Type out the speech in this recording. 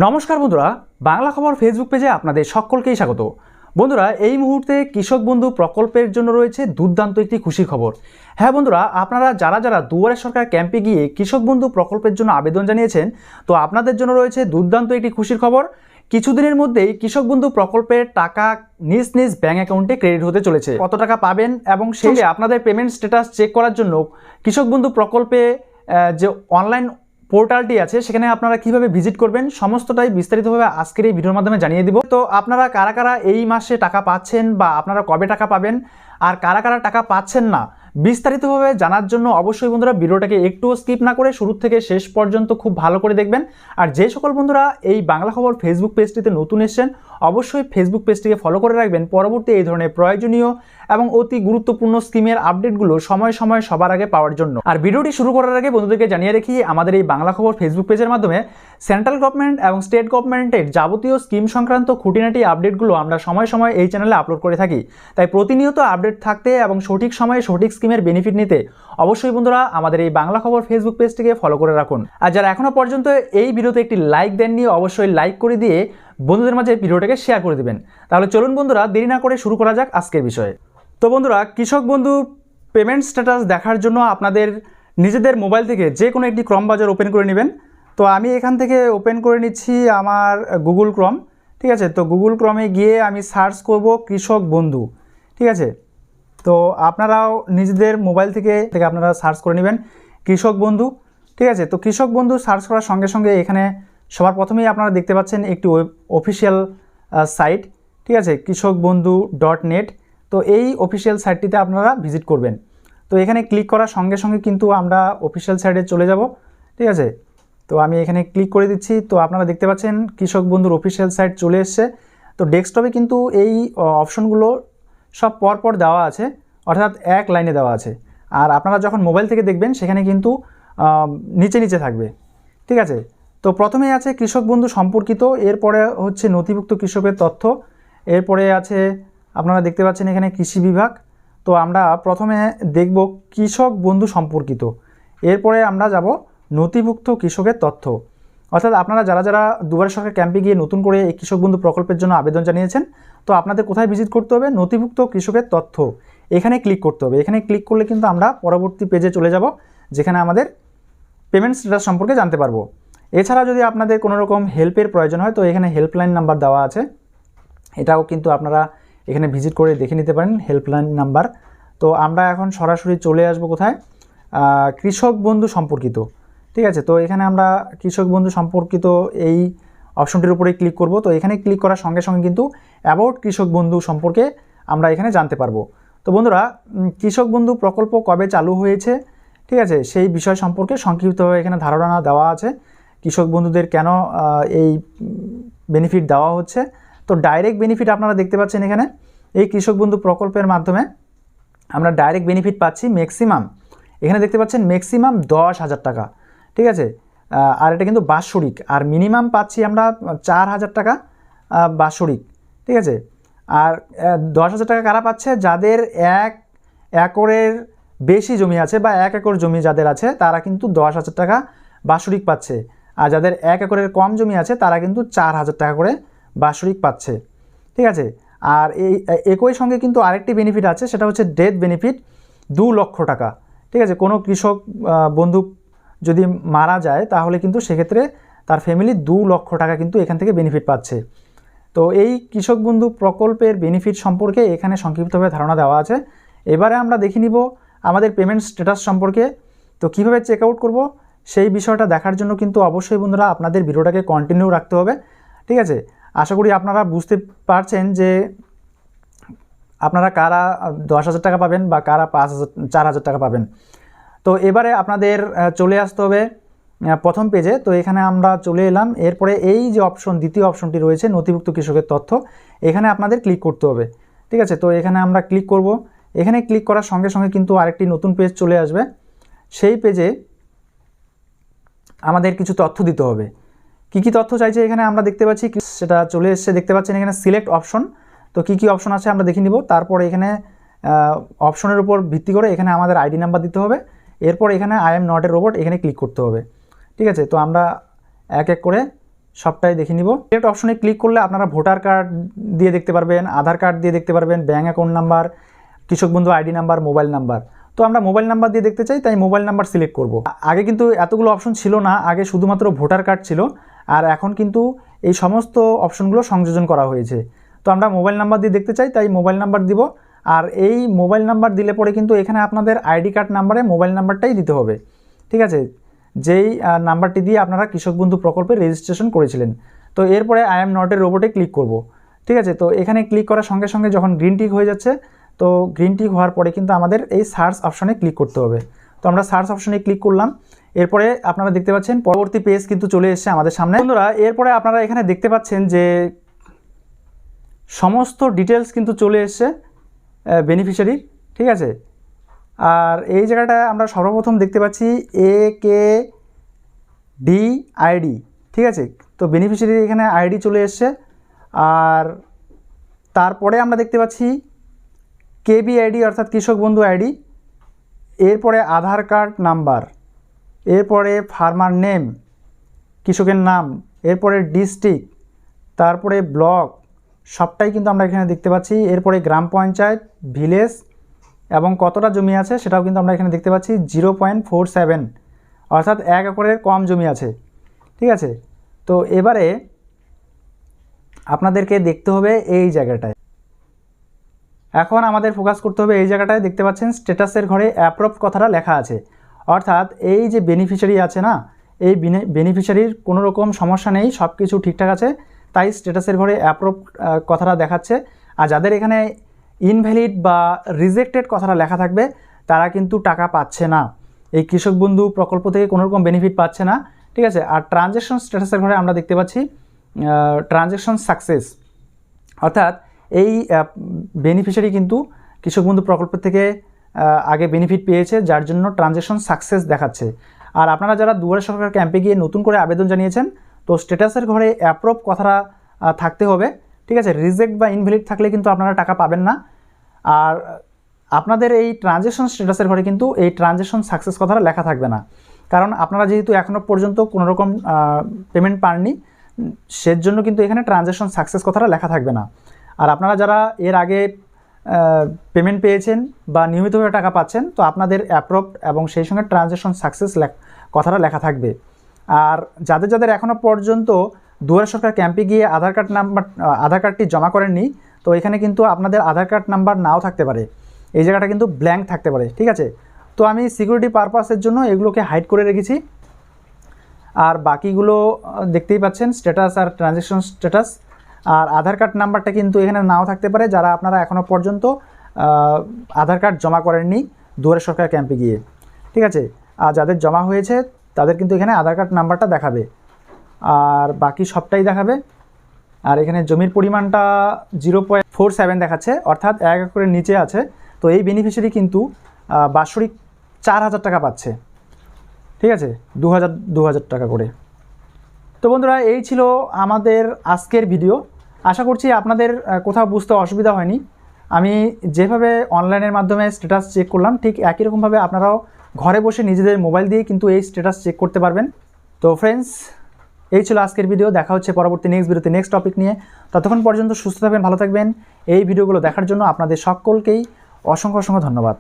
নমস্কার বন্ধুরা, বাংলা খবর ফেসবুক পেজে আপনাদের সকলকেই স্বাগত। বন্ধুরা, এই মুহূর্তে কৃষক বন্ধু প্রকল্পের জন্য রয়েছে দুর্দান্ত একটি খুশির খবর। হ্যাঁ বন্ধুরা, আপনারা যারা দুয়ারে সরকার ক্যাম্পে গিয়ে কৃষক বন্ধু প্রকল্পের জন্য আবেদন জানিয়েছেন, তো আপনাদের জন্য রয়েছে দুর্দান্ত একটি খুশির খবর। কিছুদিনের মধ্যেই কৃষক বন্ধু প্রকল্পের টাকা নিজ নিজ ব্যাঙ্ক অ্যাকাউন্টে ক্রেডিট হতে চলেছে। কত টাকা পাবেন এবং সেই আপনাদের পেমেন্ট স্ট্যাটাস চেক করার জন্য কৃষক বন্ধু প্রকল্পে যে অনলাইন পোর্টালটি আছে সেখানে আপনারা কিভাবে ভিজিট করবেন সমস্তটাই বিস্তারিতভাবে আজকের এই ভিডিওর মাধ্যমে জানিয়ে দিব। তো আপনারা কারা কারা এই মাসে টাকা পাচ্ছেন বা আপনারা কবে টাকা পাবেন আর কারা কারা টাকা পাচ্ছেন না বিস্তারিতভাবে জানার জন্য অবশ্যই বন্ধুরা ভিডিওটাকে একটু স্কিপ না করে শুরু থেকে শেষ পর্যন্ত খুব ভালো করে দেখবেন। আর যে সকল বন্ধুরা এই বাংলা খবর ফেসবুক পেজটিতে নতুন এসেছেন অবশ্যই ফেসবুক পেজটিকে ফলো করে রাখবেন পরবর্তী এই ধরনের প্রয়োজনীয় এবং অতি গুরুত্বপূর্ণ স্কিমের আপডেটগুলো সময় সময় সবার আগে পাওয়ার জন্য। আর ভিডিওটি শুরু করার আগে বন্ধুদেরকে জানিয়ে রাখি, আমাদের এই বাংলা খবর ফেসবুক পেজের মাধ্যমে সেন্ট্রাল গভর্নমেন্ট এবং স্টেট গভর্নমেন্টের যাবতীয় স্কিম সংক্রান্ত খুঁটিনাটি আপডেটগুলো আমরা সময় সময় এই চ্যানেলে আপলোড করে থাকি। তাই প্রতিনিয়ত আপডেট থাকতে এবং সঠিক সময়ে সঠিক স্কিমের বেনিফিট নিতে অবশ্যই বন্ধুরা আমাদের এই বাংলা খবর ফেসবুক পেজটিকে ফলো করে রাখুন। আর যারা এখনও পর্যন্ত এই ভিডিওতে একটি লাইক দেননি অবশ্যই লাইক করে দিয়ে বন্ধুদের মাঝে ভিডিওটাকে শেয়ার করে দেবেন। তাহলে চলুন বন্ধুরা দেরি না করে শুরু করা যাক আজকের বিষয়ে। তো বন্ধুরা, কৃষক বন্ধু পেমেন্ট স্ট্যাটাস দেখার জন্য আপনাদের নিজেদের মোবাইল থেকে যে কোনো একটি ক্রম ব্রাউজার ওপেন করে নেবেন। তো আমি এখান থেকে ওপেন করে নিচ্ছি আমার গুগল ক্রম। ঠিক আছে, তো গুগল ক্রমে গিয়ে আমি সার্চ করব কৃষক বন্ধু। ঠিক আছে, তো আপনারাও নিজেদের মোবাইল থেকে আপনারা সার্চ করে নেবেন কৃষক বন্ধু। ঠিক আছে, তো কৃষক বন্ধু সার্চ করার সঙ্গে সঙ্গে এখানে সবার প্রথমেই আপনারা দেখতে পাচ্ছেন একটি অফিসিয়াল সাইট। ঠিক আছে, কৃষকবন্ধু.net। তো এই অফিসিয়াল সাইটটিতে আপনারা ভিজিট করবেন। তো এখানে ক্লিক করার সঙ্গে সঙ্গে কিন্তু আমরা অফিসিয়াল সাইটে চলে যাব। ঠিক আছে, তো আমি এখানে ক্লিক করে দিচ্ছি। তো আপনারা দেখতে পাচ্ছেন কৃষক বন্ধুর অফিসিয়াল সাইট চলে এসছে। তো ডেস্কটপে কিন্তু এই অপশনগুলো সব পরপর দেওয়া আছে, অর্থাৎ এক লাইনে দেওয়া আছে। আর আপনারা যখন মোবাইল থেকে দেখবেন সেখানে কিন্তু নিচে নিচে থাকবে। ঠিক আছে, তো প্রথমেই আছে কৃষক বন্ধু সম্পর্কিত, এরপরে হচ্ছে নথিভুক্ত কৃষকের তথ্য, এরপরে আছে আপনারা দেখতে পাচ্ছেন এখানে কৃষি বিভাগ। তো আমরা প্রথমে দেখব কৃষক বন্ধু সম্পর্কিত, এরপরে আমরা যাব নথিভুক্ত কৃষকের তথ্য। অর্থাৎ আপনারা যারা দুয়ারে সরকার ক্যাম্পে গিয়ে নতুন করে এই কৃষক বন্ধু প্রকল্পের জন্য আবেদন জানিয়েছেন, তো আপনাদের কোথায় ভিজিট করতে হবে? নথিভুক্ত কৃষকের তথ্য, এখানে ক্লিক করতে হবে। এখানে ক্লিক করলে কিন্তু আমরা পরবর্তী পেজে চলে যাব যেখানে আমাদের পেমেন্ট স্ট্যাটাস সম্পর্কে জানতে পারবো। এছাড়া যদি আপনাদের কোনো রকম হেল্পের প্রয়োজন হয় তো এখানে হেল্পলাইন নাম্বার দেওয়া আছে, এটাও কিন্তু আপনারা এখানে ভিজিট করে দেখে নিতে পারেন হেল্পলাইন নাম্বার। তো আমরা এখন সরাসরি চলে আসব কোথায়? কৃষক বন্ধু সম্পর্কিত। ঠিক আছে, তো এখানে আমরা কৃষক বন্ধু সম্পর্কিত এই অপশনটির উপরে ক্লিক করব। তো এখানে ক্লিক করার সঙ্গে সঙ্গে কিন্তু অ্যাবাউট কৃষক বন্ধু সম্পর্কে আমরা এখানে জানতে পারবো। তো বন্ধুরা, কৃষক বন্ধু প্রকল্প কবে চালু হয়েছে, ঠিক আছে, সেই বিষয় সম্পর্কে সংক্ষিপ্তভাবে এখানে ধারণা দেওয়া আছে। কৃষক বন্ধুদের কেন এই বেনিফিট দেওয়া হচ্ছে। তো ডাইরেক্ট বেনিফিট আপনারা দেখতে পাচ্ছেন এখানে এই কৃষক বন্ধু প্রকল্পের মাধ্যমে আমরা ডাইরেক্ট বেনিফিট পাচ্ছি ম্যাক্সিমাম, এখানে দেখতে পাচ্ছেন ম্যাক্সিমাম 10,000 টাকা। ঠিক আছে, আর এটা কিন্তু বাৎসরিক। আর মিনিমাম পাচ্ছি আমরা 4,000 টাকা বাৎসরিক। ঠিক আছে, আর 10,000 টাকা কারা পাচ্ছে? যাদের 1 একরের বেশি জমি আছে বা 1 একর জমি যাদের আছে তারা কিন্তু 10,000 টাকা বাৎসরিক পাচ্ছে। আর যাদের 1 একরের কম জমি আছে তারা কিন্তু 4,000 টাকা করে বাৎসরিক পাচ্ছে। ঠিক আছে, আর এই একই সঙ্গে কিন্তু আরেকটি বেনিফিট আছে, সেটা হচ্ছে ডেথ বেনিফিট 2 লক্ষ টাকা। ঠিক আছে, কোনো কৃষক বন্ধু যদি মারা যায় তাহলে কিন্তু সেক্ষেত্রে তার ফ্যামিলি 2 লক্ষ টাকা কিন্তু এখান থেকে বেনিফিট পাচ্ছে। তো এই কৃষক বন্ধু প্রকল্পের বেনিফিট সম্পর্কে এখানে সংক্ষিপ্তভাবে ধারণা দেওয়া আছে। এবারে আমরা দেখে নিব আমাদের পেমেন্ট স্ট্যাটাস সম্পর্কে। তো কীভাবে চেক আউট করবো সেই বিষয়টা দেখার জন্য কিন্তু অবশ্যই বন্ধুরা আপনাদের ভিডিওটাকে কন্টিনিউ রাখতে হবে। ঠিক আছে, আশা করি আপনারা বুঝতে পারছেন যে আপনারা কারা 10,000 টাকা পাবেন বা কারা 4,000 টাকা পাবেন। তো এবারে আপনাদের চলে আসতে হবে প্রথম পেজে। তো এখানে আমরা চলে এলাম, এরপরে এই যে অপশন দ্বিতীয় অপশনটি রয়েছে নথিভুক্ত কৃষকের তথ্য, এখানে আপনাদের ক্লিক করতে হবে। ঠিক আছে, তো এখানে আমরা ক্লিক করব। এখানে ক্লিক করার সঙ্গে সঙ্গে কিন্তু আরেকটি নতুন পেজ চলে আসবে। সেই পেজে আমাদের কিছু তথ্য দিতে হবে। কি কি তথ্য চাইছে এখানে আমরা দেখতে পাচ্ছি, সেটা চলে এসছে দেখতে পাচ্ছেন এখানে সিলেক্ট অপশন। তো কি কি অপশন আছে আমরা দেখে নিব। তারপরে এখানে অপশনের উপর ভিত্তি করে এখানে আমাদের আইডি নাম্বার দিতে হবে। এরপর এখানে I am not A robot এখানে ক্লিক করতে হবে। ঠিক আছে, তো আমরা এক এক করে সবটাই দেখে নিব। সিলেক্ট অপশনে ক্লিক করলে আপনারা ভোটার কার্ড দিয়ে দেখতে পারবেন, আধার কার্ড দিয়ে দেখতে পারবেন, ব্যাঙ্ক অ্যাকাউন্ট নাম্বার, কৃষক বন্ধু আইডি নাম্বার, মোবাইল নাম্বার। তো আমরা মোবাইল নাম্বার দিয়ে দেখতে চাই, তাই মোবাইল নাম্বার সিলেক্ট করব। আগে কিন্তু এতগুলো অপশন ছিল না, আগে শুধুমাত্র ভোটার কার্ড ছিল, আর এখন কিন্তু এই সমস্ত অপশনগুলো সংযোজন করা হয়েছে। তো আমরা মোবাইল নাম্বার দিয়ে দেখতে চাই, তাই মোবাইল নাম্বার দিব। আর এই মোবাইল নাম্বার দিলে পরে কিন্তু এখানে আপনাদের আইডি কার্ড নাম্বারে মোবাইল নাম্বারটাই দিতে হবে, ঠিক আছে, যেই নাম্বারটি দিয়ে আপনারা কৃষক বন্ধু প্রকল্পে রেজিস্ট্রেশন করেছিলেন। তো এরপরে আই এম নট এ রোবটে ক্লিক করব, ঠিক আছে। তো এখানে ক্লিক করার সঙ্গে সঙ্গে যখন গ্রিন টিক হয়ে যাচ্ছে, তো গ্রিন টিক হওয়ার পরে কিন্তু আমাদের এই সার্চ অপশনে ক্লিক করতে হবে। তো আমরা সার্চ অপশনে ক্লিক করলাম। এরপরে আপনারা দেখতে পাচ্ছেন পরবর্তী পেজ কিন্তু চলে এসেছে আমাদের সামনে। বন্ধুরা, এরপরে আপনারা এখানে দেখতে পাচ্ছেন যে সমস্ত ডিটেলস কিন্তু চলে এসছে বেনিফিশিয়ারির, ঠিক আছে। আর এই জায়গাটা আমরা সর্বপ্রথম দেখতে পাচ্ছি AKD ঠিক আছে। তো বেনিফিশিয়ারির এখানে আইডি চলে এসছে। আর তারপরে আমরা দেখতে পাচ্ছি KBID অর্থাৎ কৃষক বন্ধু আইডি, এরপরে আধার কার্ড নাম্বার, এরপরে ফার্মার নেম কৃষকের নাম, এরপরে ডিস্ট্রিক্ট, তারপরে ব্লক, সবটাই কিন্তু আমরা এখানে দেখতে পাচ্ছি। এরপরে গ্রাম পঞ্চায়েত, ভিলেজ এবং কতটা জমি আছে সেটাও কিন্তু আমরা এখানে দেখতে পাচ্ছি। 0.47 অর্থাৎ 1 একরের কম জমি আছে, ঠিক আছে। তো এবারে আপনাদেরকে দেখতে হবে এই জায়গাটায়, এখন আমাদের ফোকাস করতে হবে এই জায়গাটায়। দেখতে পাচ্ছেন স্ট্যাটাসের ঘরে অ্যাপ্রুভড কথাটা লেখা আছে, অর্থাৎ এই যে বেনিফিশিয়ারি আছে না, এই বেনিফিশিয়ারির কোনো রকম সমস্যা নেই, সব কিছু ঠিকঠাক আছে, তাই স্ট্যাটাসের ঘরে অ্যাপ্রুভড কথাটা দেখাচ্ছে। আর যাদের এখানে ইনভ্যালিড বা রিজেক্টেড কথাটা লেখা থাকবে তারা কিন্তু টাকা পাচ্ছে না, এই কৃষক বন্ধু প্রকল্প থেকে কোনো রকম বেনিফিট পাচ্ছে না, ঠিক আছে। আর ট্রানজ্যাকশন স্ট্যাটাসের ঘরে আমরা দেখতে পাচ্ছি ট্রানজ্যাকশন সাকসেস, অর্থাৎ এই বেনিফিশিয়ারি কিন্তু কৃষক বন্ধু প্রকল্প থেকে আগে বেনিফিট পেয়েছে, যার জন্য ট্রানজ্যাকশন সাকসেস দেখাচ্ছে। আর আপনারা যারা দুয়ারে সরকার ক্যাম্পে গিয়ে নতুন করে আবেদন জানিয়েছেন, তো স্ট্যাটাসের ঘরে অ্যাপ্রুভ কথাটা থাকতে হবে, ঠিক আছে। রিজেক্ট বা ইনভ্যালিড থাকলে কিন্তু আপনারা টাকা পাবেন না। আর আপনাদের এই ট্রানজ্যাকশন স্ট্যাটাসের ঘরে কিন্তু এই ট্রানজ্যাকশন সাকসেস কথাটা লেখা থাকবে না, কারণ আপনারা যেহেতু এখনও পর্যন্ত কোনো রকম পেমেন্ট পাননি, সেজন্য কিন্তু এখানে ট্রানজ্যাকশন সাকসেস কথাটা লেখা থাকবে না। আর আপনারা যারা এর আগে পেমেন্ট পেয়েছেন বা নিয়মিতভাবে টাকা পাচ্ছেন, তো আপনাদের অ্যাপ্রুভড এবং সেই সঙ্গে ট্রানজ্যাকশন সাকসেস কথাটা লেখা থাকবে। আর যাদের যাদের এখনও পর্যন্ত দুয়ারে সরকার ক্যাম্পে গিয়ে আধার কার্ডটি জমা করেননি, তো এখানে কিন্তু আপনাদের আধার কার্ড নাম্বার নাও থাকতে পারে, এই জায়গাটা কিন্তু ব্ল্যাঙ্ক থাকতে পারে, ঠিক আছে। তো আমি সিকিউরিটি পারপাসের জন্য এগুলোকে হাইড করে রেখেছি। আর বাকিগুলো দেখতেই পাচ্ছেন স্ট্যাটাস আর ট্রানজ্যাকশন স্ট্যাটাস। আর আধার কার্ড নাম্বারটা কিন্তু এখানে নাও থাকতে পারে, যারা আপনারা এখনও পর্যন্ত আধার কার্ড জমা করেননি দুয়ারে সরকার ক্যাম্পে গিয়ে, ঠিক আছে। আর যাদের জমা হয়েছে তাদের কিন্তু এখানে আধার কার্ড নাম্বারটা দেখাবে, আর বাকি সবটাই দেখাবে। আর এখানে জমির পরিমাণটা 0.47 দেখাচ্ছে, অর্থাৎ 1 একরের নিচে আছে। তো এই বেনিফিশিয়ারি কিন্তু বাৎসরিক 4000 টাকা পাচ্ছে, ঠিক আছে, 2000 টাকা করে। তো বন্ধুরা, এই ছিল আমাদের আজকের ভিডিও। আশা করছি আপনাদের কোথাও বুঝতে অসুবিধা হয়নি। আমি যেভাবে অনলাইনের মাধ্যমে স্ট্যাটাস চেক করলাম, ঠিক একই রকমভাবে আপনারাও ঘরে বসে নিজেদের মোবাইল দিয়ে কিন্তু এই স্ট্যাটাস চেক করতে পারবেন। তো ফ্রেন্ডস, এই ছিল আজকের ভিডিও। দেখা হচ্ছে পরবর্তী নেক্সট ভিডিওতে নেক্সট টপিক নিয়ে। ততক্ষণ পর্যন্ত সুস্থ থাকবেন, ভালো থাকবেন। এই ভিডিওগুলো দেখার জন্য আপনাদের সকলকেই অসংখ্য ধন্যবাদ।